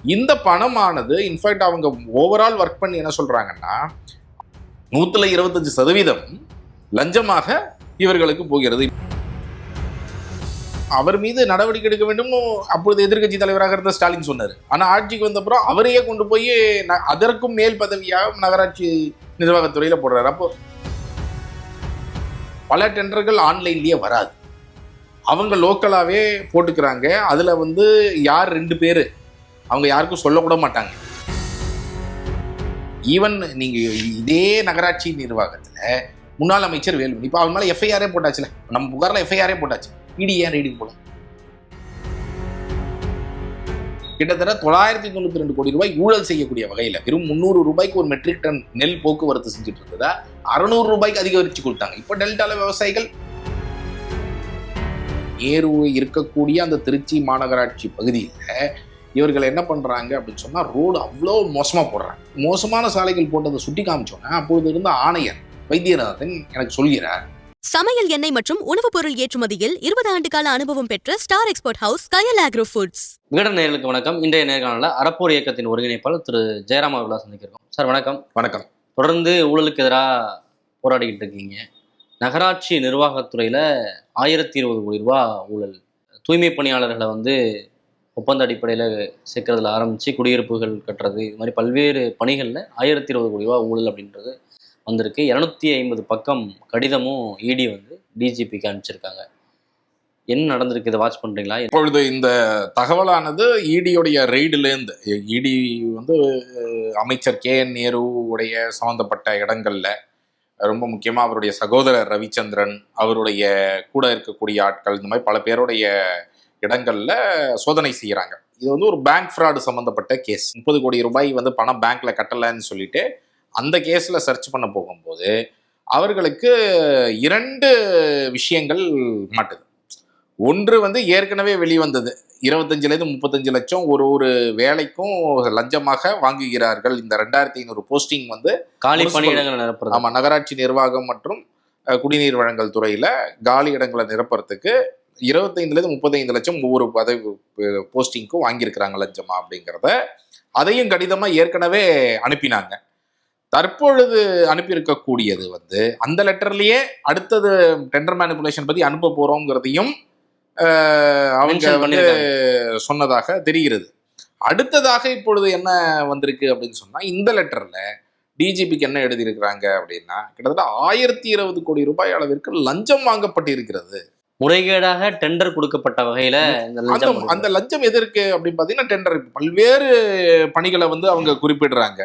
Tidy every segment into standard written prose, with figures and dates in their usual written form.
இந்த பணமானது இன்ஃபேக்ட் அவங்க overall work பண்ணி என்ன சொல்றாங்கன்னா 125% லஞ்சமாக இவர்களுக்கு போகிறது. அவர் மீது நடவடிக்கை எடுக்க வேண்டும் அப்பொழுது எதிர்க்கட்சி தலைவராக இருந்த ஸ்டாலின் சொன்னார். ஆனா ஆட்சிக்கு வந்த அப்புறம் அவரையே கொண்டு போய் அதற்கும் மேல் பதவியாக நகராட்சி நிர்வாகத்துறையில போடுறாரு. அப்போ பல டெண்டர்கள் ஆன்லைன்லயே வராது, அவங்க லோக்கலாவே போட்டுக்கிறாங்க. அதுல யார் 2 பேரு அவங்க யாருக்கும் சொல்லக்கூட மாட்டாங்க. ஈவன் நீங்க இதே நகராட்சி நிர்வாகத்துல முன்னாள் அமைச்சர் வேலுமணி இப்ப அவங்க மேல எஃப்ஐஆரே போட்டாச்சுல, நம்ம புகார்ல எஃப்ஐஆரே போட்டாச்சு. இடி ஏன் ரீடிங் போல கிட்டத்தட்ட 992 கோடி ரூபாய் ஊழல் செய்யக்கூடிய வகையில வெறும் 300 ரூபாய்க்கு ஒரு மெட்ரிக் டன் நெல் போக்குவரத்து செஞ்சுட்டு இருந்ததா 600 ரூபாய்க்கு அதிகரிச்சு கொடுத்தாங்க. இப்ப டெல்டால விவசாயிகள் ஏறு இருக்கக்கூடிய அந்த திருச்சி மாநகராட்சி பகுதியில இவர்கள் என்ன பண்றாங்க அப்படின்னு சொன்னா ரோடு அவ்வளோ மோசமா போடுறாங்க. மோசமான சாலைகள் போட்டதை சுட்டி காமிச்சோன்னா அப்பொழுது இருந்த ஆணையர் வைத்தியநாதன் எனக்கு சொல்கிறார், சமையல் எண்ணெய் மற்றும் உணவுப் பொருள் ஏற்றுமதியில் 20 ஆண்டு கால அனுபவம் பெற்ற ஸ்டார் எக்ஸ்போர்ட் ஹவுஸ் கயல் ஆக்ரோ ஃபுட்ஸ். விகடன் நேயர்களுக்கு வணக்கம். இன்றைய நேர்காணல அறப்போர் இயக்கத்தின் ஒருங்கிணைப்பாளர் திரு ஜெயராம் அவர்களாக சந்திக்கிறோம். சார் வணக்கம். வணக்கம். தொடர்ந்து ஊழலுக்கு எதிராக போராடிக்கிட்டு இருக்கீங்க. நகராட்சி நிர்வாகத்துறையில 1020 கோடி ரூபாய் ஊழல், தூய்மை பணியாளர்களை ஒப்பந்த அடிப்படையில் சேர்க்கறதுல ஆரம்பித்து குடியிருப்புகள் கட்டுறது, இது மாதிரி பல்வேறு பணிகளில் 1020 கோடி ரூபா ஊழல் அப்படின்றது வந்திருக்கு. 250 பக்கம் கடிதமும் இடி டிஜிபிக்கு அனுப்பிச்சிருக்காங்க. என்ன நடந்திருக்கு, இதை வாட்ச் பண்ணுறீங்களா? இப்பொழுது இந்த தகவலானது இடியோடைய ரெய்டுலேருந்து இடி அமைச்சர் KN நேரு உடைய சம்மந்தப்பட்ட இடங்கள்ல ரொம்ப முக்கியமாக அவருடைய சகோதரர் ரவிச்சந்திரன், அவருடைய கூட இருக்கக்கூடிய ஆட்கள், இந்த மாதிரி பல பேருடைய இடங்கள்ல சோதனை செய்யறாங்க. இது ஒரு பேங்க் ஃப்ராடு சம்பந்தப்பட்ட கேஸ். 30 கோடி ரூபாய் பணம் பேங்க்ல கட்டலன்னு சொல்லிட்டு அந்த கேஸ்ல சர்ச் பண்ண போகும்போது அவர்களுக்கு 2 விஷயங்கள் மாட்டுது. ஒன்று ஏற்கனவே வெளிவந்தது, 25 to 35 லட்சம் ஒரு வேலைக்கும் லஞ்சமாக வாங்குகிறார்கள். இந்த 2500 போஸ்டிங் காலி பணியிடங்கள் நிரப்புறது. ஆமா, நகராட்சி நிர்வாகம் மற்றும் குடிநீர் வழங்கல் துறையில காலி இடங்களை நிரப்புறதுக்கு 25 to 35 லட்சம் ஒவ்வொரு பதவி போஸ்டிங்க்கும் வாங்கியிருக்கிறாங்க லஞ்சமா அப்படிங்கிறத அதையும் கடிதமா ஏற்கனவே அனுப்பினாங்க. தற்பொழுது அனுப்பியிருக்கக்கூடியது அந்த லெட்டர்லயே அடுத்தது டெண்டர் மேனிபுலேஷன் பத்தி அனுப்ப போறோங்கிறதையும் அவங்க சொன்னதாக தெரிகிறது. அடுத்ததாக இப்பொழுது என்ன வந்திருக்கு அப்படின்னு சொன்னா, இந்த லெட்டர்ல டிஜிபிக்கு என்ன எழுதியிருக்கிறாங்க அப்படின்னா, கிட்டத்தட்ட 1020 கோடி ரூபாய் அளவிற்கு லஞ்சம் வாங்கப்பட்டு இருக்கிறது. முறைகேடாக டெண்டர் கொடுக்கப்பட்ட வகையில அந்த லஞ்சம் எதற்கு அப்படின்னு பாத்தீங்கன்னா, டெண்டர் பல்வேறு பணிகளை அவங்க குறிப்பிடுறாங்க.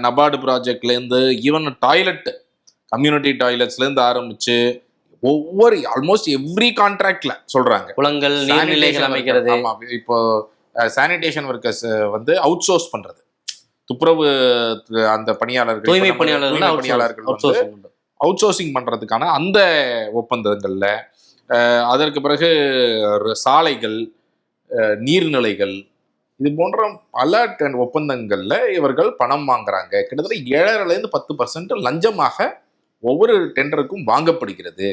நபார்டு ப்ராஜெக்ட்ல இருந்து ஈவன் டாய்லெட், கம்யூனிட்டி டாய்லெட்ஸ்ல இருந்து ஆரம்பிச்சு ஒவ்வொரு ஆல்மோஸ்ட் எவ்ரி கான்ட்ராக்ட்ல சொல்றாங்க. குளங்கள், நீர்நிலைகள் அமைக்கிறது. ஆமா, இப்போ சானிடேஷன் ஒர்க்கர்ஸ் அவுட் சோர்ஸ் பண்றது, துப்புரவு அந்த பணியாளர்கள், தூய்மை பணியாளர்கள் அவுட் சோர்சிங் பண்றதுக்கான அந்த ஒப்பந்தங்கள்ல, அதற்கு பிறகு சாலைகள், நீர்நிலைகள், இது போன்ற பல ஒப்பந்தங்கள்ல இவர்கள் பணம் வாங்குறாங்க. கிட்டத்தட்ட 7.5 to 10% லஞ்சமாக ஒவ்வொரு டெண்டருக்கும் வாங்கப்படுகிறது.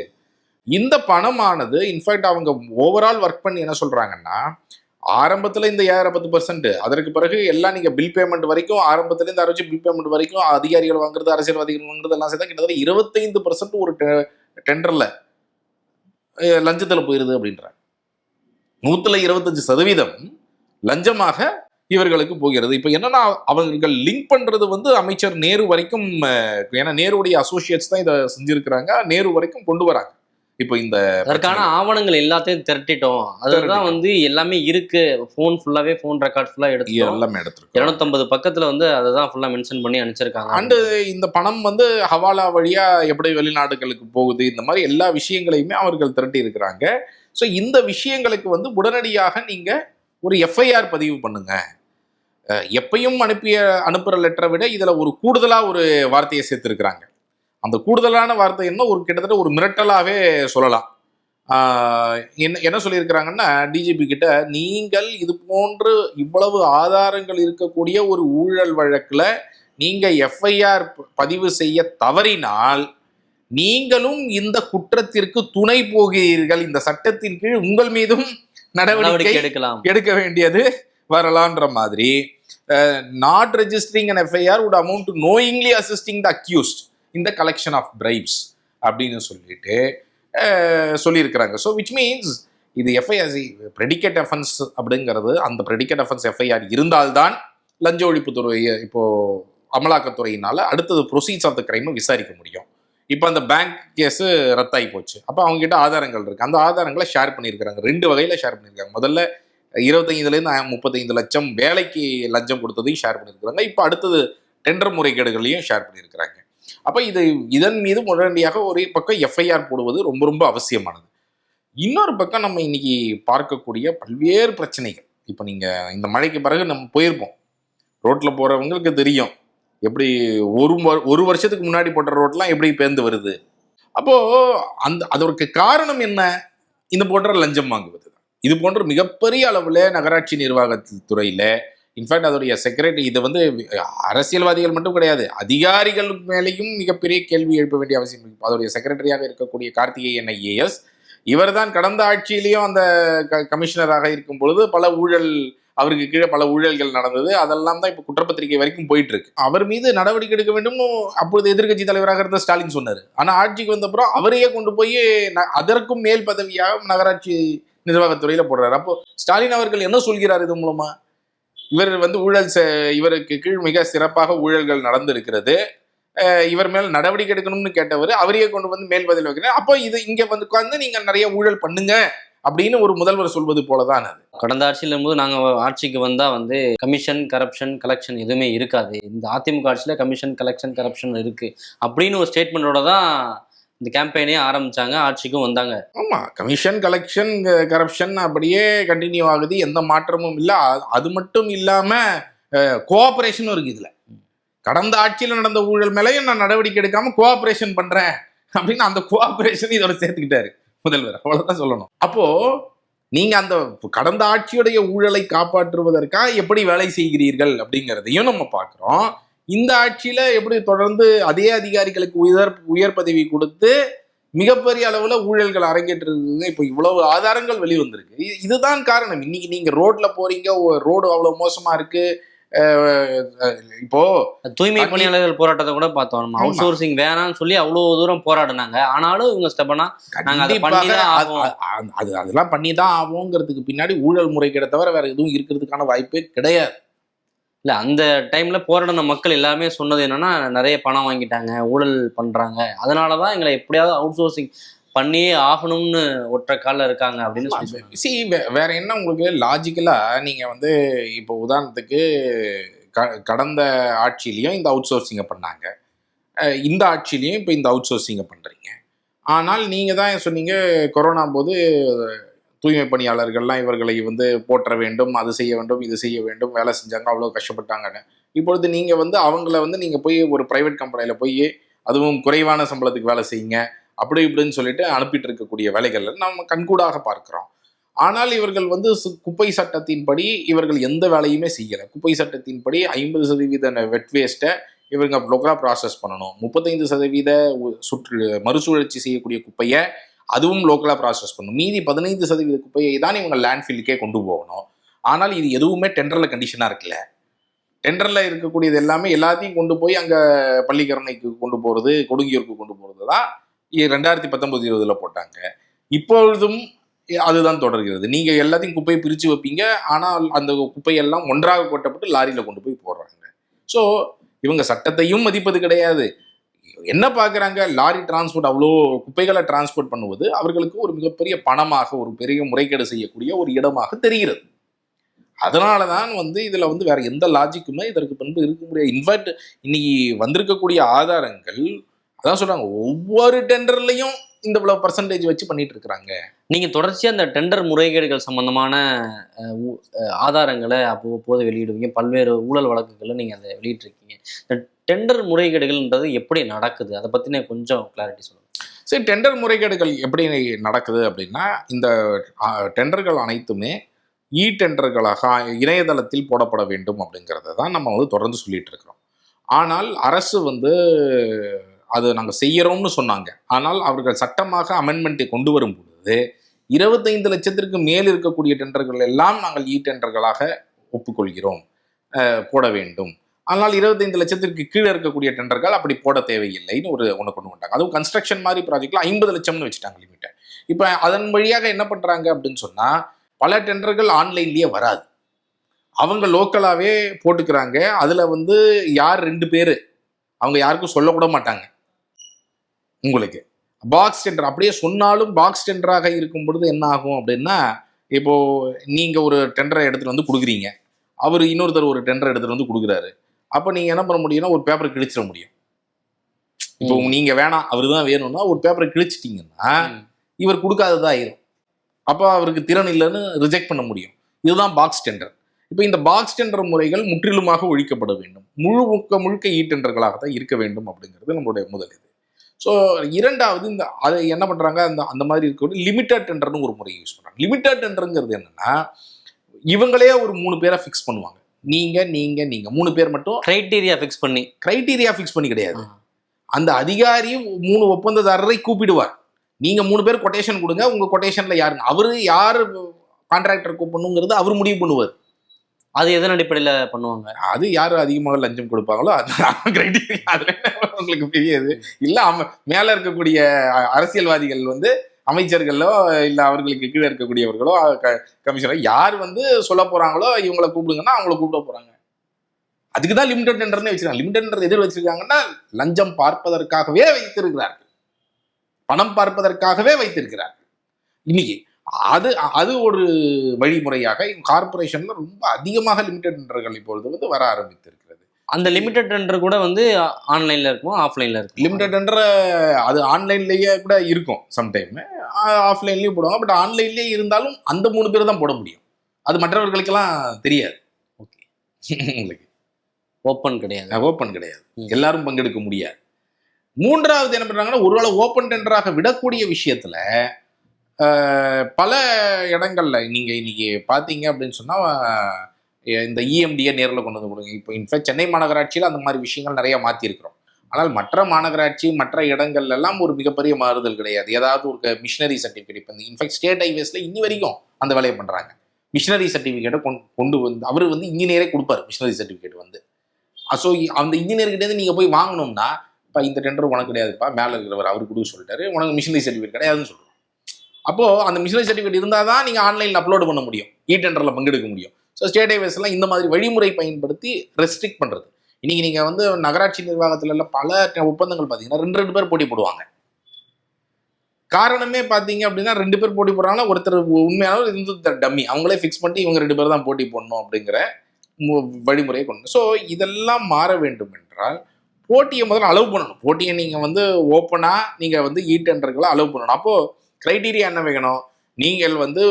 இந்த பணமானது இன்ஃபேக்ட் அவங்க ஓவரால் ஒர்க் பண்ணி என்ன சொல்றாங்கன்னா, ஆரம்பத்துல இந்த 10% அதற்கு பிறகு எல்லாம் நீங்க பில் பேமெண்ட் வரைக்கும், ஆரம்பத்துல இருந்து ஆரம்பிச்சு பில் பேமெண்ட் வரைக்கும் அதிகாரிகள் வாங்குறது, அரசியல்வாதிகள் வாங்குறது எல்லாம் சேர்த்தா கிட்டத்தட்ட 25% ஒரு டெண்டர்ல லஞ்சத்துல போயிருது அப்படின்றாங்க. 125% லஞ்சமாக இவர்களுக்கு போகிறது. இப்ப என்னன்னா, அவர்கள் லிங்க் பண்றது அமைச்சர் நேரு வரைக்கும், ஏன்னா நேருடைய அசோசியேட்ஸ் தான் இதை செஞ்சிருக்கிறாங்க, நேரு வரைக்கும் கொண்டு வராங்க. இப்ப இந்த அதற்கான ஆவணங்கள் எல்லாத்தையும் திரட்டிட்டோம். அதுதான் எல்லாமே இருக்கு. போன் ஃபுல்லாவே, போன் ரெக்கார்ட் ஃபுல்லா எடுத்து எல்லாமே எடுத்துருக்கு. 250 பக்கத்துல அதுதான் ஃபுல்லா மென்ஷன் பண்ணி அனுப்பிச்சிருக்காங்க. அண்ட் இந்த பணம் ஹவாலா வழியா எப்படி வெளிநாடுகளுக்கு போகுது, இந்த மாதிரி எல்லா விஷயங்களையுமே அவர்கள் திரட்டி இருக்கிறாங்க. ஸோ இந்த விஷயங்களுக்கு உடனடியாக நீங்க ஒரு எஃப்ஐஆர் பதிவு பண்ணுங்க. எப்பயும் அனுப்புற லெட்டரை விட இதுல ஒரு கூடுதலா ஒரு வார்த்தையை சேர்த்திருக்கிறாங்க. அந்த கூடுதலான வார்த்தை என்ன, ஒரு கிட்டத்தட்ட ஒரு மிரட்டலாவே சொல்லலாம். என்ன சொல்லியிருக்கிறாங்கன்னா, டிஜிபி கிட்ட, நீங்கள் இது போன்று இவ்வளவு ஆதாரங்கள் இருக்கக்கூடிய ஒரு ஊழல் வழக்குல நீங்க எஃப்ஐஆர் பதிவு செய்ய தவறினால் நீங்களும் இந்த குற்றத்திற்கு துணை போகிறீர்கள். இந்த சட்டத்தின் கீழ் உங்கள் மீதும் நடவடிக்கை எடுக்க வேண்டியது வரலான்ற மாதிரி not registering an FIR would amount to knowingly assisting the accused in the collection of bribes அப்படின்னு சொல்லிட்டு சொல்லியிருக்கிறாங்க. ஸோ விச் மீன்ஸ் இது எஃப்ஐஆர் ப்ரெடிகேட் அஃபென்ஸ் அப்படிங்கிறது, அந்த ப்ரெடிகேட் அஃபென்ஸ் எஃப்ஐஆர் இருந்தால்தான் லஞ்ச ஒழிப்புத்துறை இப்போ அமலாக்கத்துறையினால அடுத்தது ப்ரொசீட்ஸ் ஆஃப் த கிரைமை விசாரிக்க முடியும். இப்போ அந்த பேங்க் கேஸு ரத்தாகி போச்சு. அப்போ அவங்ககிட்ட ஆதாரங்கள் இருக்குது. அந்த ஆதாரங்களை ஷேர் பண்ணியிருக்கிறாங்க. 2 வகையில் ஷேர் பண்ணியிருக்காங்க. முதல்ல 25 35 லட்சம் வேலைக்கு லஞ்சம் கொடுத்ததையும் ஷேர் பண்ணியிருக்கிறாங்க. இப்போ அடுத்தது டெண்டர் முறைகேடுகளையும் ஷேர் பண்ணியிருக்கிறாங்க. அப்போ இதன் மீது உடனடியாக ஒரு பக்கம் எஃப்ஐஆர் போடுவது ரொம்ப ரொம்ப அவசியமானது. இன்னொரு பக்கம் நம்ம இன்னைக்கு பார்க்கக்கூடிய பல்வேறு பிரச்சனைகள். இப்போ நீங்கள் இந்த மழைக்கு பிறகு நம்ம போயிருப்போம். ரோட்டில் போகிறவங்களுக்கு தெரியும் எப்படி ஒரு வருஷத்துக்கு முன்னாடி போட்ட ரோட்லாம் எப்படி பேர்ந்து வருது. அப்போது அதற்கு காரணம் என்ன? இந்த போன்ற லஞ்சம் வாங்குவது. இது போன்ற மிகப்பெரிய அளவில் நகராட்சி நிர்வாகத்துறையில் இன்ஃபேக்ட் அதோடைய செக்ரட்டரி, இது அரசியல்வாதிகள் மட்டும் கிடையாது, அதிகாரிகள் மேலேயும் மிகப்பெரிய கேள்வி எழுப்ப வேண்டிய அவசியம் இருக்கு. அதோடைய செக்ரட்டரியாக இருக்கக்கூடிய கார்த்திகேயன் ஐஏஎஸ், இவர் தான் கடந்த ஆட்சியிலையும் அந்த கமிஷனராக இருக்கும் பொழுது பல ஊழல், அவருக்கு கீழே பல ஊழல்கள் நடந்தது. அதெல்லாம் தான் இப்போ குற்றப்பத்திரிகை வரைக்கும் போயிட்டு இருக்கு. அவர் மீது நடவடிக்கை எடுக்க வேண்டும்னு அப்பொழுது எதிர்க்கட்சி தலைவராக இருந்த ஸ்டாலின் சொன்னார். ஆனால் ஆட்சிக்கு வந்தப்புறம் அவரையே கொண்டு போய் அதற்கும் மேல் பதவியாக நகராட்சி நிர்வாகத்துறையில் போடுறாரு. அப்போ ஸ்டாலின் அவர்கள் என்ன சொல்கிறார் இது மூலமா? இவர் ஊழல் இவருக்கு கீழ் மிக சிறப்பாக ஊழல்கள் நடந்திருக்கிறது, இவர் மேல் நடவடிக்கை எடுக்கணும்னு கேட்டவர் அவரையே கொண்டு வந்து மேல் பதில் வைக்கிறார். அப்போ இங்க உட்கார்ந்து நீங்க நிறைய ஊழல் பண்ணுங்க அப்படின்னு ஒரு முதல்வர் சொல்வது போலதான் அது. கடந்த ஆட்சியில் இருக்கும்போது நாங்கள் ஆட்சிக்கு வந்தால் கமிஷன், கரப்ஷன், கலெக்ஷன் எதுவுமே இருக்காது, இந்த அதிமுக ஆட்சியில் கமிஷன், கலெக்ஷன், கரப்ஷன் இருக்கு அப்படின்னு ஒரு ஸ்டேட்மெண்டோட தான் இந்த கேம்பெயினே ஆரம்பிச்சாங்க, ஆட்சிக்கும் வந்தாங்க. ஆமா, கமிஷன், கலெக்ஷன், கரப்ஷன் அப்படியே கண்டினியூ ஆகுது, எந்த மாற்றமும் இல்லை. அது மட்டும் இல்லாம கோஆபரேஷனும் இருக்கு இதுல. கடந்த ஆட்சியில் நடந்த ஊழல் மேலேயும் நான் நடவடிக்கை எடுக்காம கோஆபரேஷன் பண்றேன் அப்படின்னு அந்த கோஆபரேஷன் இதோட சேர்த்துக்கிட்டாரு முதல்வர். அவ்வளவுதான் சொல்லணும். அப்போ நீங்க அந்த கடந்த ஆட்சியுடைய ஊழலை காப்பாற்றுவதற்காக எப்படி வேலை செய்கிறீர்கள் அப்படிங்கிறதையும் நம்ம பார்க்கிறோம். இந்த ஆட்சியில எப்படி தொடர்ந்து அதே அதிகாரிகளுக்கு உயர் பதவி கொடுத்து மிகப்பெரிய அளவுல ஊழல்கள் அரங்கேற்றிருக்குங்க. இப்போ இவ்வளவு ஆதாரங்கள் வெளிவந்திருக்கு. இதுதான் காரணம். இன்னைக்கு நீங்க ரோட்ல போறீங்க, ரோடு அவ்வளவு மோசமா இருக்கு. இப்போ தூய்மை பணியாளர்கள் போராட்டத்தை கூட பார்த்தோம். அவுட் சோர்சிங் வேணாம்னு சொல்லி அவ்வளவு தூரம் போராடினாங்க. ஆனாலும் இவங்க ஸ்டெப்பனா அதெல்லாம் பண்ணிதான் ஆகுங்கிறதுக்கு பின்னாடி ஊழல் முறைகேட தவிர வேற எதுவும் இருக்கிறதுக்கான வாய்ப்பே கிடையாது. இல்லை, அந்த டைம்ல போராடின மக்கள் எல்லாமே சொன்னது என்னன்னா, நிறைய பணம் வாங்கிட்டாங்க, ஊழல் பண்றாங்க, அதனாலதான் எங்களை எப்படியாவது அவுட் சோர்சிங் பண்ணியே ஆகணும்னு ஒற்றை காலில் இருக்காங்க அப்படின்னு சொல்லி. வேற என்ன உங்களுக்கு லாஜிக்கலா நீங்க இப்போ உதாரணத்துக்கு கடந்த ஆட்சியிலையும் இந்த அவுட் சோர்சிங்கை பண்ணாங்க, இந்த ஆட்சியிலையும் இப்போ இந்த அவுட் சோர்சிங்கை பண்றீங்க. ஆனால் நீங்க தான் சொன்னீங்க கொரோனா போது தூய்மை பணியாளர்கள்லாம் இவர்களை போற்ற வேண்டும், அது செய்ய வேண்டும், இது செய்ய வேண்டும், வேலை செஞ்சாங்க, அவ்வளோ கஷ்டப்பட்டாங்கன்னு. இப்பொழுது நீங்கள் அவங்கள நீங்கள் போய் ஒரு ப்ரைவேட் கம்பெனியில் போய் அதுவும் குறைவான சம்பளத்துக்கு வேலை செய்யுங்க அப்படி இப்படின்னு சொல்லிட்டு அனுப்பிட்டு இருக்கக்கூடிய வேலைகள் நம்ம கண்கூடாக பார்க்குறோம். ஆனால் இவர்கள் குப்பை சட்டத்தின்படி இவர்கள் எந்த வேலையுமே செய்யலை. குப்பை சட்டத்தின்படி 50% வெட் வேஸ்ட்டை இவங்க லோக்கலாக ப்ராசஸ் பண்ணணும். 35% மறுசுழற்சி செய்யக்கூடிய குப்பையை அதுவும் லோக்கலாக ப்ராசஸ் பண்ணணும். மீதி 15% குப்பையை தான் இவங்க லேண்ட்ஃபில்லுக்கே கொண்டு போகணும். ஆனால் இது எதுவுமே டெண்டரில் கண்டிஷனாக இருக்குல்ல. டெண்டரில் இருக்கக்கூடியது எல்லாமே எல்லாத்தையும் கொண்டு போய் அங்கே பள்ளிக்கரணைக்கு கொண்டு போகிறது, கொடுங்கியூருக்கு கொண்டு போகிறது தான் 2019-20 போட்டாங்க. இப்பொழுதும் அதுதான் தொடர்கிறது. நீங்கள் எல்லாத்தையும் குப்பையை பிரித்து வைப்பீங்க, ஆனால் அந்த குப்பையெல்லாம் ஒன்றாக கொட்டப்பட்டு லாரியில் கொண்டு போய் போடுறாங்க. ஸோ இவங்க சட்டத்தையும் மதிப்பது கிடையாது. என்ன பார்க்குறாங்க, லாரி டிரான்ஸ்போர்ட், அவ்வளோ குப்பைகளை டிரான்ஸ்போர்ட் பண்ணுவது அவர்களுக்கு ஒரு மிகப்பெரிய பணமாக, ஒரு பெரிய முறைகேடு செய்யக்கூடிய ஒரு இடமாக தெரிகிறது. அதனால தான் இதில் வேற எந்த லாஜிக்குமே இதற்கு பின்பு இருக்க முடியாது. இன்ஃபேக்ட் இன்னைக்கு வந்திருக்கக்கூடிய ஆதாரங்கள் அதான் சொல்றாங்க, ஒவ்வொரு டெண்டர்லையும் இந்த இவ்வளவு பர்சன்டேஜ் வச்சு பண்ணிட்டு இருக்கிறாங்க. நீங்க தொடர்ச்சியா அந்த டெண்டர் முறைகேடுகள் சம்பந்தமான ஆதாரங்களை அப்போது வெளியிடுவீங்க, பல்வேறு ஊழல் வழக்குகளை நீங்க அதை வெளியிட்டிருக்கீங்க. இந்த டெண்டர் முறைகேடுகள்ன்றது எப்படி நடக்குது, அதை பத்தின கொஞ்சம் கிளாரிட்டி சொல்லுங்க. சரி, டெண்டர் முறைகேடுகள் எப்படி நடக்குது அப்படின்னா, இந்த டெண்டர்கள் அனைத்துமே டெண்டர்களாக இணையதளத்தில் போடப்பட வேண்டும் அப்படிங்கிறத தான் நம்ம தொடர்ந்து சொல்லிட்டு இருக்கிறோம். ஆனால் அரசு அது நாங்கள் செய்யறோம்னு சொன்னாங்க. ஆனால் அவர்கள் சட்டமாக அமெண்ட்மெண்ட்டை கொண்டு வரும் பொழுது 25 லட்சத்திற்கு மேல் இருக்கக்கூடிய டெண்டர்கள் எல்லாம் நாங்கள் டெண்டர்களாக ஒப்புக்கொள்கிறோம், போட வேண்டும். ஆனால் 25 லட்சத்திற்கு கீழே இருக்கக்கூடிய டெண்டர்கள் அப்படி போட தேவையில்லைன்னு ஒன்று கொண்டு வந்தாங்க. அதுவும் கன்ஸ்ட்ரக்ஷன் மாதிரி ப்ராஜெக்ட்ல 50 லட்சம்னு வச்சுட்டாங்க லிமிட்டை. இப்போ அதன் வழியாக என்ன பண்றாங்க அப்படின்னு சொன்னா, பல டெண்டர்கள் ஆன்லைன்லயே வராது, அவங்க லோக்கலாவே போட்டுக்கிறாங்க. அதுல வந்து யார் 2 பேரு அவங்க யாருக்கும் சொல்லக்கூட மாட்டாங்க. உங்களுக்கு பாக்ஸ் டெண்டர் அப்படியே சொன்னாலும் பாக்ஸ் டெண்டராக இருக்கும் பொழுது என்ன ஆகும் அப்படின்னா, இப்போ நீங்க ஒரு டெண்டரை எடுத்துட்டு வந்து கொடுக்குறீங்க, அவர் இன்னொருத்தர் ஒரு டெண்டர் எடுத்துட்டு வந்து கொடுக்குறாரு. அப்போ நீங்க என்ன பண்ண முடியும்னா ஒரு பேப்பரை கிழிச்சிட முடியும். இப்போ நீங்க வேணாம் அவரு தான் வேணும்னா ஒரு பேப்பரை கிழிச்சிட்டீங்கன்னா இவர் கொடுக்காததா ஆயிரும். அப்போ அவருக்கு திறன் இல்லைன்னு ரிஜெக்ட் பண்ண முடியும். இதுதான் பாக்ஸ் டெண்டர். இப்போ இந்த பாக்ஸ் டெண்டர் முறைகள் முற்றிலுமாக ஒழிக்கப்பட வேண்டும். முழுக்க இ டெண்டர்களாக தான் இருக்க வேண்டும் அப்படிங்கிறது நம்மளுடைய முதல் இது. ஸோ இரண்டாவது, இந்த அதை என்ன பண்றாங்க, அந்த மாதிரி இருக்க லிமிட்டட் டெண்டர்னு ஒரு முறை யூஸ் பண்றாங்க. லிமிட்டட் டெண்டருங்கிறது என்னன்னா, இவங்களே ஒரு 3 பேரை ஃபிக்ஸ் பண்ணுவாங்க. நீங்க 3 பேர் மட்டும் கிரைட்டீரியா ஃபிக்ஸ் பண்ணி கிடையாது. அந்த அதிகாரி 3 ஒப்பந்ததாரரை கூப்பிடுவார். நீங்க 3 பேர் கொட்டேஷன் கொடுங்க, உங்க கொட்டேஷன்ல யாருங்க, அவரு யாரு கான்ட்ராக்டர் கூப்பிடணுங்கிறது அவர் முடிவு பண்ணுவார். அது எதன் அடிப்படையில பண்ணுவாங்க? அது யாரு அதிகமாக லஞ்சம் கொடுப்பாங்களோ அது கிரைட்டீரியா. அதுல உங்களுக்கு பெரியது இல்ல. மேல இருக்கக்கூடிய அரசியல்வாதிகள் வந்து அமைச்சர்களோ இல்ல அவர்களுக்கு கீழே இருக்கக்கூடியவர்களோ கமிஷனரோ யார் வந்து சொல்ல போறாங்களோ இவங்களை கூப்பிடுங்கன்னா அவங்கள கூப்பிட போறாங்க. அதுக்குதான் லிமிடெட் டெண்டர்னே வச்சிருக்காங்க. லிமிடெட் டெண்டர் எதிர் வச்சிருக்காங்கன்னா லஞ்சம் பார்ப்பதற்காகவே வைத்திருக்கிறார்கள், பணம் பார்ப்பதற்காகவே வைத்திருக்கிறார்கள். இன்னைக்கு அது ஒரு வழிமுறையாக கார்பரேஷன்ல ரொம்ப அதிகமாக லிமிடெட் டெண்டர்கள் இப்பொழுது வந்து வர ஆரம்பித்திருக்கிறது. அந்த லிமிடெட் டெண்டர் கூட வந்து ஆன்லைன்ல இருக்குமா ஆஃப்லைன்ல இருக்கும்? லிமிடெட் டெண்டர் அது ஆன்லைன்லயே கூட இருக்கும், சம்டைம் ஆஃப்லைன்லயும் போடுவாங்க. பட் ஆன்லைன்லயே இருந்தாலும் அந்த 3 பேர் தான் போட முடியும். அது மற்றவர்களுக்கெல்லாம் தெரியாது. ஓகே, உங்களுக்கு ஓப்பன் கிடையாது, எல்லாரும் பங்கெடுக்க முடியாது. மூன்றாவது என்ன பண்றாங்கன்னா, ஒருவேளை ஓப்பன் டெண்டராக விடக்கூடிய விஷயத்துல பல இடங்கள்ல நீங்க இன்னைக்கு பாத்தீங்க அப்படின்னு சொன்னா, இந்த இஎம்டியை நேரில் கொண்டு வந்து கொடுங்க. இப்போ இன்ஃபேக்ட் சென்னை மாநகராட்சியில் அந்த மாதிரி விஷயங்கள் நிறைய மாற்றிருக்கிறோம். ஆனால் மற்ற மாநகராட்சி மற்ற இடங்கள்ல எல்லாம் ஒரு மிகப்பெரிய மாறுதல் கிடையாது. ஏதாவது ஒரு மிஷினரி சர்டிஃபிகேட், இப்போ இன்ஃபேக்ட் ஸ்டேட் ஹைவேஸ்ல இன்னி வரைக்கும் அந்த வேலையை பண்றாங்க. மிஷினரி சர்டிஃபிகேட்டை கொண்டு வந்து அவர் வந்து இன்ஜினியரே கொடுப்பாரு. மிஷினரி சர்டிஃபிகேட் வந்து ஸோ அந்த இன்ஜினியர்கிட்டேருந்து நீங்க போய் வாங்கணும்னா, இப்போ இந்த டெண்டர் உனக்கு கிடையாதுப்பா, மேலே இருக்கிறவர் அவர் கொடுக்க சொல்லிட்டாரு, உனக்கு மிஷினரி சர்டிஃபிகேட் கிடையாதுன்னு சொல்லுவோம். அப்போ அந்த மிஷினரி சர்டிஃபிகேட் இருந்தால் தான் நீங்க ஆன்லைன்ல அப்லோட் பண்ண முடியும், இ டெண்டர்ல பங்கெடுக்க முடியும். ஸோ ஸ்டேட் ஹைவேஸ்லாம் இந்த மாதிரி வழிமுறை பயன்படுத்தி ரெஸ்ட்ரிக்ட் பண்றது. இன்னைக்கு நீங்க வந்து நகராட்சி நிர்வாகத்துல எல்லாம் பல ஒப்பந்தங்கள் பார்த்தீங்கன்னா 2 பேர் போட்டி போடுவாங்க. காரணமே பார்த்தீங்க அப்படின்னா 2 பேர் போட்டி போடுறாங்கன்னா ஒருத்தர் உண்மையான இன்னொருத்தர் டம்மி, அவங்களே ஃபிக்ஸ் பண்ணி இவங்க 2 பேர் தான் போட்டி போடணும் அப்படிங்கிற வழிமுறையை கொண்டு. ஸோ இதெல்லாம் மாற வேண்டும் என்றால் போட்டியை முதல்ல அலோவ் பண்ணணும். போட்டியை நீங்க வந்து ஓப்பனா நீங்க வந்து இ டெண்டர்களை அலோவ் பண்ணணும். அப்போ கிரைட்டீரியா என்ன வைக்கணும், நீங்கள் வந்து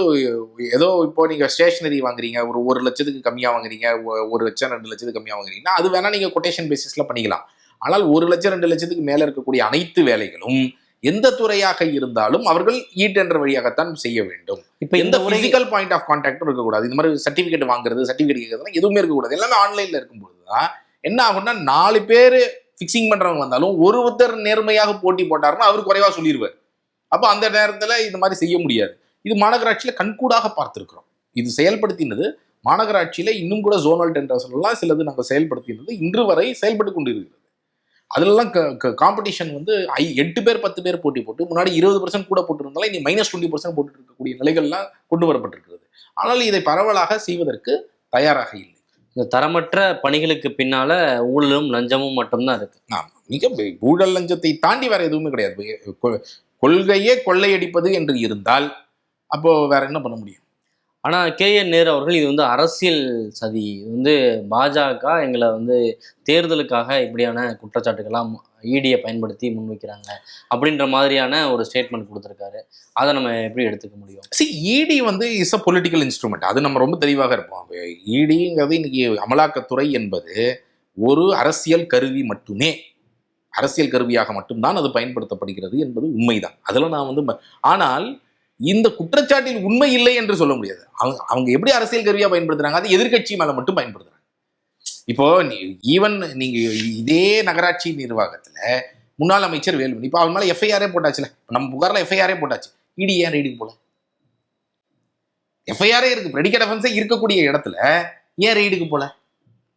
ஏதோ இப்போ நீங்கள் ஸ்டேஷனரி வாங்குறீங்க, ஒரு 1 லட்சத்துக்கு கம்மியாக வாங்குறீங்க, 1 லட்சம் 2 லட்சத்துக்கு கம்மியாக வாங்குறீங்கன்னா அது வேணா நீங்கள் கொட்டேஷன் பேசிஸில் பண்ணிக்கலாம். ஆனால் 1 லட்சம் 2 லட்சத்துக்கு மேலே இருக்கக்கூடிய அனைத்து வேலைகளும் எந்த துறையாக இருந்தாலும் அவர்கள் இ டெண்டர் வழியாகத்தான் செய்ய வேண்டும். இப்போ எந்த பிசிக்கல் பாயிண்ட் ஆஃப் கான்டாக்டும் இருக்கக்கூடாது. இந்த மாதிரி சர்டிஃபிகேட் வாங்குறது, சர்டிஃபிகேட் கேட்கறதுலாம் எதுவுமே இருக்கக்கூடாது. எல்லாமே ஆன்லைனில் இருக்கும்போது தான் என்ன ஆகும்னா, 4 பேர் ஃபிக்ஸிங் பண்ணுறவங்க வந்தாலும் ஒருத்தர் நேர்மையாக போட்டி போட்டாருன்னா அவர் குறைவாக சொல்லிடுவார். அப்போ அந்த நேரத்தில் இந்த மாதிரி செய்ய முடியாது. இது மாநகராட்சியில் கண்கூடாக பார்த்துருக்கிறோம். இது செயல்படுத்தினது மாநகராட்சியில் இன்னும் கூட ஜோனல் டெண்டர்ஸ் எல்லாம் சிலது நாங்கள் செயல்படுத்தினது இன்று வரை செயல்பட்டு கொண்டு இருக்கிறது. அதுலலாம் காம்படிஷன் வந்து 8 பேர் 10 பேர் போட்டி போட்டு முன்னாடி 20% கூட போட்டுருந்தாலும் இனி -20% போட்டு இருக்கக்கூடிய நிலைகள்லாம் கொண்டு வரப்பட்டிருக்கிறது. ஆனால் இதை பரவலாக செய்வதற்கு தயாராக இல்லை. இந்த தரமற்ற பணிகளுக்கு பின்னால ஊழலும் லஞ்சமும் மட்டும்தான் இருக்கு. மிக ஊழல் லஞ்சத்தை தாண்டி வேற எதுவுமே கிடையாது. கொள்கையே கொள்ளையடிப்பது என்று இருந்தால் அப்போ வேற என்ன பண்ண முடியும்? ஆனா KN நேரு அவர்கள் இது வந்து அரசியல் சதி, இது வந்து பாஜக எங்களை வந்து தேர்தலுக்காக இப்படியான குற்றச்சாட்டுகள்லாம் ஈடியை பயன்படுத்தி முன்வைக்கிறாங்க அப்படின்ற மாதிரியான ஒரு ஸ்டேட்மெண்ட் கொடுத்துருக்காரு. அதை நம்ம எப்படி எடுத்துக்க முடியும்? இடி வந்து இஸ் அ பொலிட்டிக்கல் இன்ஸ்ட்ருமெண்ட். அது நம்ம ரொம்ப தெளிவாக இருப்போம். இடிங்கிறது இன்னைக்கு அமலாக்கத்துறை என்பது ஒரு அரசியல் கருவி மட்டுமே, அரசியல் கருவியாக மட்டும்தான் அது பயன்படுத்தப்படுகிறது என்பது உண்மைதான். அதில் நான் வந்து ஆனால் இந்த குற்றச்சாட்டில் உண்மை இல்லை என்று சொல்ல முடியாது. அவங்க எப்படி அரசியல் கருவியா பயன்படுத்துறாங்க, அது எதிர்கட்சி மேல மட்டும் பயன்படுத்துறாங்க. இப்போ ஈவன் நீங்க இதே நகராட்சி நிர்வாகத்துல முன்னாள் அமைச்சர் வேலுமணி, இப்போ அவன் மேல எஃப்ஐஆரே போட்டாச்சுல, நம்ம புகார்ல எஃப்ஐஆரே போட்டாச்சு. இடி ஏன் ரைடுக்கு போல? எஃப்ஐஆரே இருக்கு, ப்ரெடிகேட் அஃபென்ஸே இருக்கக்கூடிய இடத்துல ஏன் ரெய்டுக்கு போல?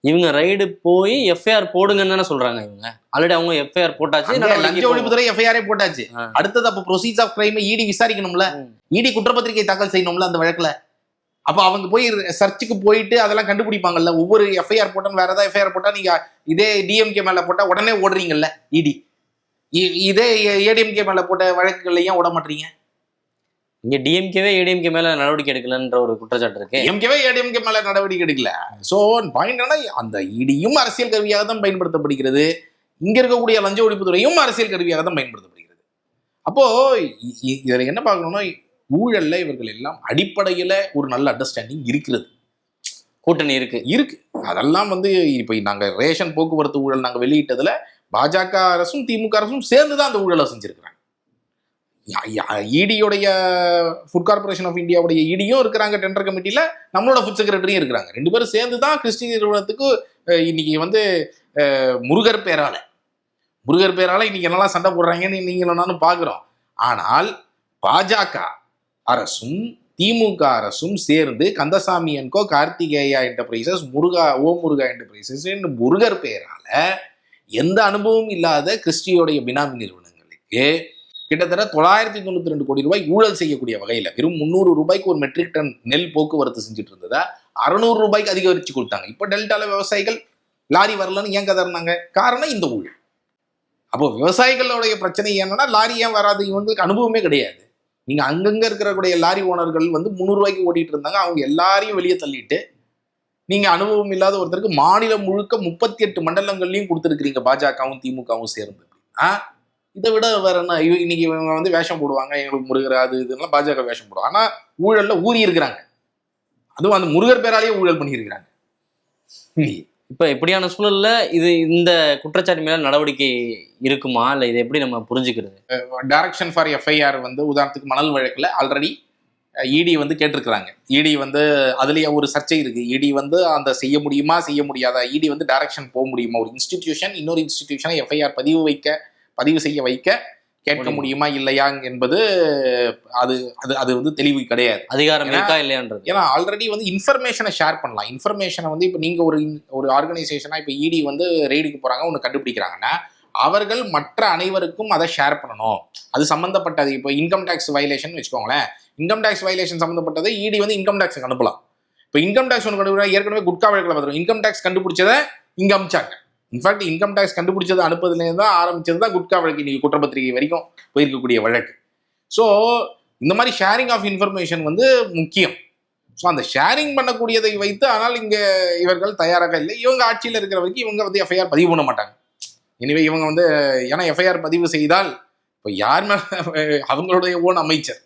இவங்க ரைடு போய் எஃப்ஐஆர் போடுங்கன்னு தானே சொல்றாங்க. இவங்க ஆல்ரெடி அவங்க எஃப்ஐஆர் போட்டாச்சு, லஞ்ச ஒழிப்புத்துறை எஃப்ஐஆரே போட்டாச்சு. அடுத்தது அப்ப ப்ரொசீஜர் ஆஃப் கிரைம் இடி விசாரிக்கணும்ல, இடி குற்றப்பத்திரிகை தாக்கல் செய்யணும்ல அந்த வழக்குல. அப்ப அவங்க போய் சர்ச்சுக்கு போயிட்டு அதெல்லாம் கண்டுபிடிப்பாங்கல்ல. ஒவ்வொரு எஃப்ஐஆர் போட்டா வேற ஏதாவது எஃப்ஐஆர் போட்டா நீங்க இதே டிஎம்கே மேல போட்டா உடனே ஓடுறீங்கல்ல இடி. இதே ஏடிஎம்கே மேல போட்ட வழக்குகள்ல ஓட மாட்டீங்க? இங்க டிஎம்கேவே ஏடிஎம்கே மேல நடவடிக்கை எடுக்கலன்ற ஒரு குற்றச்சாட்டு இருக்கு. டிஎம்கேவே ஏடிஎம்கே மேல நடவடிக்கை எடுக்கல. சோ பாயிண்ட் என்ன, அந்த இடியும் அரசியல் கருவியாக தான் பயன்படுத்தப்படுகிறது. இங்க இருக்கக்கூடிய லஞ்ச ஒழிப்புத்துறையும் அரசியல் கருவியாக தான் பயன்படுத்தப்படுகிறது. அப்போ இதுல என்ன பார்க்கணும்னா, ஊழல்ல இவர்கள் எல்லாம் அடிப்படையில ஒரு நல்ல அண்டர்ஸ்டாண்டிங் இருக்கிறது, கூட்டணி இருக்கு. அதெல்லாம் இப்ப நாங்க ரேஷன் போக்குவரத்து ஊழல் நாங்க வெளியிட்டதுல பாஜக அரசும் திமுக அரசும் சேர்ந்துதான் அந்த ஊழலை செஞ்சிருக்கிறாங்க. இடியோடைய ஃபுட் கார்பரேஷன் ஆஃப் இந்தியாவுடைய இடியும் இருக்கிறாங்க டெண்டர் கமிட்டியில, நம்மளோட ஃபுட் செக்ரட்டரியும் இருக்கிறாங்க. 2 பேரும் சேர்ந்து தான் கிறிஸ்டி நிறுவனத்துக்கு இன்னைக்கு முருகர் பேரால இன்னைக்கு என்னெல்லாம் சண்டை போடுறாங்கன்னு நீங்க நானும் பாக்குறோம். ஆனால் பாஜக அரசும் திமுக அரசும் சேர்ந்து கந்தசாமி என்கோ, கார்த்திகேயா என்டர்பிரைசஸ், முருகா என்டர்பிரைசஸ் முருகர் பேரால எந்த அனுபவமும் இல்லாத கிறிஸ்டியோடைய பினாமி நிறுவனங்களுக்கு கிட்டத்தட்ட 992 கோடி ரூபாய் ஊழல் செய்யக்கூடிய வகையில் வெறும் 300 ரூபாய்க்கு ஒரு மெட்ரிக் டன் நெல் போக்குவரத்து செஞ்சுட்டு இருந்ததா 600 ரூபாய்க்கு அதிகரிச்சு கொடுத்தாங்க. இப்போ டெல்டால விவசாயிகள் லாரி வரலன்னு ஏன் கதறினாங்க? காரணம் இந்த ஊழல். அப்போ விவசாயிகளுடைய பிரச்சனை என்னன்னா, லாரி ஏன் வராது? இவங்களுக்கு அனுபவமே கிடையாது. நீங்க அங்கங்க இருக்கக்கூடிய லாரி ஓனர்கள் 300 ரூபாய்க்கு ஓட்டிட்டு இருந்தாங்க, அவங்க எல்லாரையும் வெளியே தள்ளிட்டு நீங்க அனுபவம் இல்லாத ஒருத்தருக்கு மாநிலம் முழுக்க 38 மண்டலங்கள்லையும் கொடுத்துருக்கிறீங்க பாஜகவும் திமுகவும் சேர்ந்து. அப்படின்னா இதை விட வேற என்ன? இன்னைக்கு இவங்க வேஷம் போடுவாங்க, எங்களுக்கு முருகர் அது இதெல்லாம் பாஜக வேஷம் போடுவாங்க. ஆனா ஊழல்ல ஊறி இருக்கிறாங்க. அதுவும் அந்த முருகர் பேராலேயே ஊழல் பண்ணியிருக்கிறாங்க. இப்ப இப்படியான சூழல்ல இந்த குற்றச்சாட்டு மேல நடவடிக்கை இருக்குமா, இல்ல இதை எப்படி நம்ம புரிஞ்சுக்கிறது? டைரக்ஷன் ஃபார் எஃப்ஐஆர் உதாரணத்துக்கு மணல் வழக்குல ஆல்ரெடி இடி கேட்டிருக்கிறாங்க. இடி அதுலயே ஒரு சர்ச்சை இருக்கு. இடி அந்த செய்ய முடியுமா செய்ய முடியாதா? இடி டைரக்ஷன் போக முடியுமா? ஒரு இன்ஸ்டிடியூஷன் இன்னொரு இன்ஸ்டிடியூஷனை எஃப்ஐஆர் பதிவு செய்ய வைக்க கேட்க முடியுமா இல்லையா என்பது அது அது தெளிவு கிடையாது. அதிகாரம் இருக்கா இல்லையான்றது. ஏன்னா ஆல்ரெடி இன்ஃபர்மேஷனை ஷேர் பண்ணலாம். இன்ஃபர்மேஷனை இப்போ நீங்க ஒரு ஆர்கனைசேஷனா இப்போ இடி ரெய்டுக்கு போறாங்க, ஒன்று கண்டுபிடிக்கிறாங்கன்னா அவர்கள் மற்ற அனைவருக்கும் அதை ஷேர் பண்ணணும். அது சம்பந்தப்பட்டது. இப்போ இன்கம் டேக்ஸ் வயலேஷன் வச்சுக்கோங்களேன், இன்கம் டேக்ஸ் வயலேஷன் சம்பந்தப்பட்டதை இடி இன்கம் டேக்ஸ் அனுப்பலாம். இப்போ இன்கம் டேக்ஸ் ஒன்று கண்டுபிடிச்சா, ஏற்கனவே குட்கா வழக்கில் பார்த்துருவோம், இன்கம் டேக்ஸ் கண்டுபிடிச்சதை இங்க அமிச்சாங்க. இன்ஃபேக்ட் இன்கம் டேக்ஸ் கண்டுபிடிச்சது அனுப்புறதுலேருந்து தான் ஆரம்பிச்சது தான் குட்கா வழக்கு, இன்னைக்கு குற்றப்பத்திரிகை வரைக்கும் போயிருக்கக்கூடிய வழக்கு. ஸோ இந்த மாதிரி ஷேரிங் ஆஃப் இன்ஃபர்மேஷன் முக்கியம். ஸோ அந்த ஷேரிங் பண்ணக்கூடியதை வைத்து, ஆனால் இங்கே இவர்கள் தயாராக இல்லை. இவங்க ஆட்சியில் இருக்கிற வரைக்கும் இவங்க எஃப்ஐஆர் பதிவு பண்ண மாட்டாங்க. எனவே இவங்க ஏன்னா எஃப்ஐஆர் பதிவு செய்தால் இப்போ யார் மேலே அவங்களுடைய ஓன் அமைச்சர்.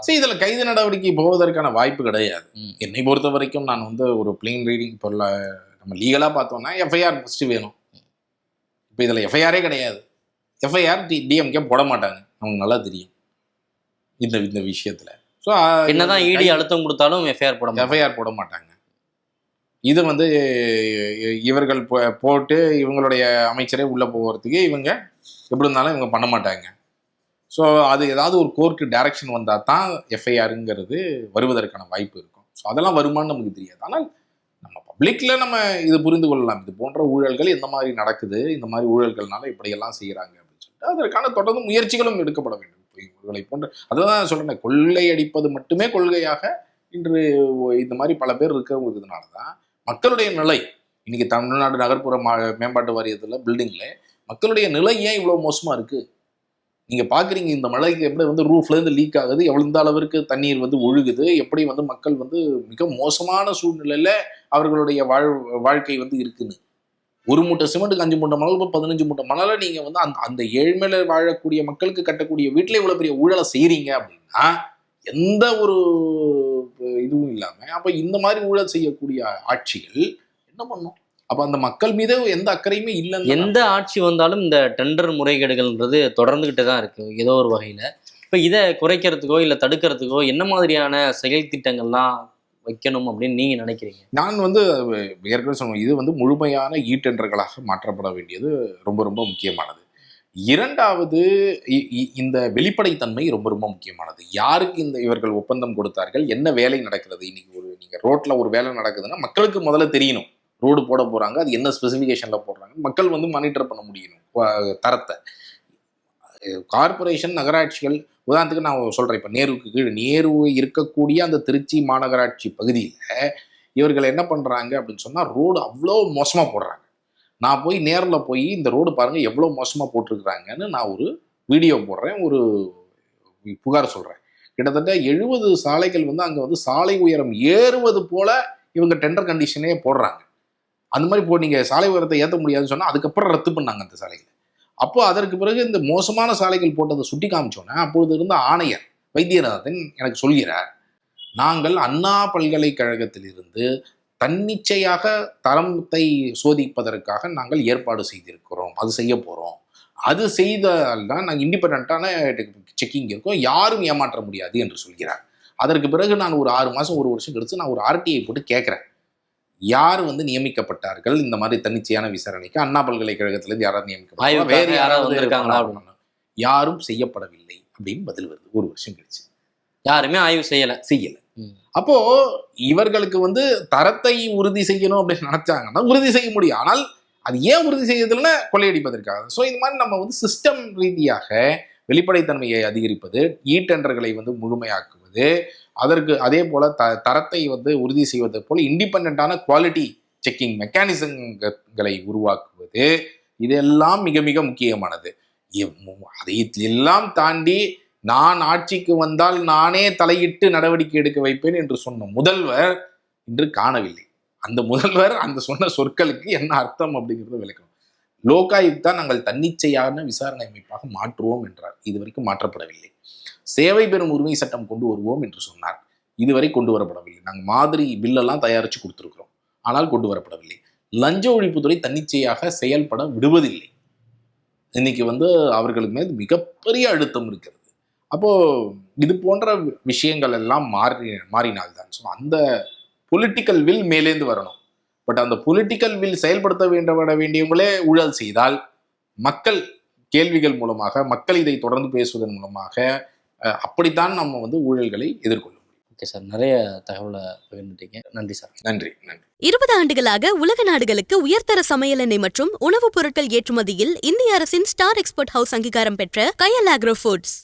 சரி, இதில் கைது நடவடிக்கை போவதற்கான வாய்ப்பு கிடையாது. என்னை பொறுத்த வரைக்கும் நான் ஒரு பிளெயின் ரீடிங் இப்போ நம்ம லீகலாக பார்த்தோம்னா எஃப்ஐஆர் ஃபஸ்ட்டு வேணும். இப்போ இதில் எஃப்ஐஆரே கிடையாது. எஃப்ஐஆர் டிஎம்கே போட மாட்டாங்க, அவங்க நல்லா தெரியும் இந்த விஷயத்தில். ஸோ என்னதான் இடி அழுத்தம் கொடுத்தாலும் எஃப்ஐஆர் போட மாட்டாங்க. இது இவர்கள் போட்டு இவங்களுடைய அமைச்சரே உள்ளே போகிறதுக்கு இவங்க எப்படி இருந்தாலும் இவங்க பண்ண மாட்டாங்க. ஸோ அது ஏதாவது ஒரு கோர்ட்டு டைரக்ஷன் வந்தால் தான் எஃப்ஐஆருங்கிறது வருவதற்கான வாய்ப்பு இருக்கும். ஸோ அதெல்லாம் வருமானு நமக்கு தெரியாது. ஆனால் நம்ம பப்ளிக்ல நம்ம இது புரிந்து கொள்ளலாம், இது போன்ற ஊழல்கள் எந்த மாதிரி நடக்குது, இந்த மாதிரி ஊழல்கள்னால இப்படியெல்லாம் செய்கிறாங்க அப்படின்னு சொல்லிட்டு அதற்கான தொடர்ந்து முயற்சிகளும் எடுக்கப்பட வேண்டும். இவர்களை போன்ற அதுதான் சொல்றேன், கொள்ளை அடிப்பது மட்டுமே கொள்கையாக இன்று இந்த மாதிரி பல பேர் இருக்கிறதுனால தான் மக்களுடைய நிலை இன்னைக்கு தமிழ்நாடு நகர்ப்புற மேம்பாட்டு வாரியத்தில் பில்டிங்ல மக்களுடைய நிலை ஏன் இவ்வளவு மோசமா இருக்கு? நீங்க பாக்குறீங்க, இந்த மழைக்கு எப்படி ரூஃப்ல இருந்து லீக் ஆகுது, எந்த அளவிற்கு தண்ணீர் ஒழுகுது, எப்படி மக்கள் மிக மோசமான சூழ்நிலையில அவர்களுடைய வாழ்க்கை இருக்குன்னு. ஒரு மூட்டை சிமெண்ட்டுக்கு 5 மூட்டை மணல், 15 மூட்டை மணலை நீங்க அந்த ஏழ்மையில வாழக்கூடிய மக்களுக்கு கட்டக்கூடிய வீட்டுல இவ்வளவு பெரிய ஊழலை செய்யறீங்க அப்படின்னா எந்த ஒரு இதுவும் இல்லாம, அப்ப இந்த மாதிரி ஊழல் செய்யக்கூடிய ஆட்சிகள் என்ன பண்ணும்? அப்ப அந்த மக்கள் மீது எந்த அக்கறையுமே இல்லை. எந்த ஆட்சி வந்தாலும் இந்த டெண்டர் முறைகேடுகள்ன்றது தொடர்ந்துகிட்டு தான் இருக்கு ஏதோ ஒரு வகையில. இப்ப இதை குறைக்கிறதுக்கோ இல்ல தடுக்கிறதுக்கோ என்ன மாதிரியான செயல் திட்டங்கள்லாம் வைக்கணும் அப்படின்னு நீங்க நினைக்கிறீங்க? நான் ஏற்கனவே சொன்னேன், இது முழுமையான டெண்டர்களாக மாற்றப்பட வேண்டியது ரொம்ப ரொம்ப முக்கியமானது. இரண்டாவது, இந்த வெளிப்படைத்தன்மை ரொம்ப ரொம்ப முக்கியமானது. யாருக்கு இவர்கள் ஒப்பந்தம் கொடுத்தார்கள், என்ன வேலை நடக்கிறது, இன்னைக்கு நீங்க ரோட்ல ஒரு வேலை நடக்குதுன்னா மக்களுக்கு முதல்ல தெரியணும். ரோடு போட போறாங்க, அது என்ன ஸ்பெசிஃபிகேஷன்ல போடுறாங்க, மக்கள் வந்து மானிட்டர் பண்ண முடியணும் தரத்தை. கார்பரேஷன், நகராட்சிகள், உதாரணத்துக்கு நான் சொல்றேன், இப்போ நேருவுக்கு கீழே நேரு இருக்கக்கூடிய அந்த திருச்சி மாநகராட்சி பகுதியில் இவர்கள் என்ன பண்றாங்க அப்படின்னு சொன்னா, ரோடு அவ்வளோ மோசமா போடுறாங்க. நான் போய் நேரில் போய் இந்த ரோடு பாருங்க எவ்வளோ மோசமா போட்டிருக்கிறாங்கன்னு நான் ஒரு வீடியோ போடுறேன், ஒரு புகார் சொல்றேன். கிட்டத்தட்ட 70 சாலைகள் வந்து அங்கே வந்து சாலை உயரம் ஏறுவது போல இவங்க டெண்டர் கண்டிஷனே போடுறாங்க. அந்த மாதிரி நீங்கள் சாலை உயரத்தை ஏற்ற முடியாதுன்னு சொன்னால் அதுக்கப்புறம் ரத்து பண்ணாங்க அந்த சாலைகள். அப்போ அதற்கு பிறகு இந்த மோசமான சாலைகள் போட்டதை சுட்டி காமிச்சோன்னா, அப்பொழுது இருந்த ஆணையர் வைத்தியநாதன் எனக்கு சொல்கிறார், நாங்கள் அண்ணா பல்கலைக்கழகத்திலிருந்து தன்னிச்சையாக தரத்தை சோதிப்பதற்காக நாங்கள் ஏற்பாடு செய்திருக்கிறோம், அது செய்ய போகிறோம், அது செய்தால்தான் நாங்கள் இண்டிபெண்ட்டான செக்கிங் இருக்கோம், யாரும் ஏமாற்ற முடியாது என்று சொல்கிறார். அதற்கு பிறகு நான் ஒரு 6 மாதம் 1 வருஷம் கழிச்சு நான் ஒரு RTI போட்டு கேட்குறேன், யார் வந்து நியமிக்கப்பட்டார்கள் இந்த மாதிரி தன்னிச்சையான விசாரணைக்கு? அண்ணா பல்கலைக்கழகத்திலிருந்து யாராவது நியமிக்கப்பட்டாங்க, வேறு யாராவது இருக்காங்களா? யாரும் செய்யப்படவில்லை அப்படின்னு பதில் வருது 1 வருஷம் கழிச்சு. யாருமே ஆய்வு செய்யல. அப்போ இவர்களுக்கு வந்து தரத்தை உறுதி செய்யணும் அப்படின்னு நினைச்சாங்கன்னா உறுதி செய்ய முடியும். ஆனால் அது ஏன் உறுதி செய்யறதுல கொள்ளையடிப்பதற்காக. ஸோ இந்த மாதிரி நம்ம வந்து சிஸ்டம் ரீதியாக வெளிப்படைத்தன்மையை அதிகரிப்பது, டெண்டர்களை வந்து முழுமையாக்குவது, அதற்கு அதே போல தரத்தை வந்து உறுதி செய்வது போல இண்டிபெண்டான குவாலிட்டி செக்கிங் மெக்கானிசங்களை உருவாக்குவது, இதெல்லாம் மிக மிக முக்கியமானது. அதை எல்லாம் தாண்டி நான் ஆட்சிக்கு வந்தால் நானே தலையிட்டு நடவடிக்கை எடுக்க வைப்பேன் என்று சொன்ன முதல்வர் இன்று காணவில்லை. அந்த முதல்வர் அந்த சொன்ன சொற்களுக்கு என்ன அர்த்தம் அப்படிங்கிறத விளக்கணும். லோகாயுக்தா நாங்கள் தன்னிச்சையான விசாரணை அமைப்பாக மாற்றுவோம் என்றார், இதுவரைக்கும் மாற்றப்படவில்லை. சேவை பெறும் உரிமை சட்டம் கொண்டு வருவோம் என்று சொன்னார், இதுவரை கொண்டு வரப்படவில்லை. நாங்கள் மாதிரி பில்லெல்லாம் தயாரித்து கொடுத்துருக்கிறோம், ஆனால் கொண்டு வரப்படவில்லை. லஞ்ச ஒழிப்புத்துறை தன்னிச்சையாக செயல்பட விடுவதில்லை. இன்னைக்கு வந்து அவர்களுக்கு மேல் மிகப்பெரிய அழுத்தம் இருக்கிறது. அப்போது இது போன்ற விஷயங்கள் எல்லாம் மாறினால்தான். ஸோ அந்த பொலிட்டிக்கல் வில் மேலேந்து வரணும். பட் அந்த பொலிட்டிக்கல் வில் செயல்படுத்த வேண்டியவங்களே ஊழல் செய்தால் மக்கள் கேள்விகள் மூலமாக, மக்கள் இதை தொடர்ந்து பேசுவதன் மூலமாக அப்படித்தான் நம்ம வந்து ஊழல்களை எதிர்கொள்ள முடியும். ஓகே சார், நிறைய தகவலை பகிர்ந்துட்டீங்க. நன்றி சார். நன்றி. 20 ஆண்டுகளாக உலக நாடுகளுக்கு உயர்தர சமையல் எண்ணெய் மற்றும் உணவுப் பொருட்கள் ஏற்றுமதியில் இந்திய அரசின் ஸ்டார் எக்ஸ்போர்ட் ஹவுஸ் அங்கீகாரம் பெற்ற கயல் ஆக்ரோ ஃபுட்ஸ்.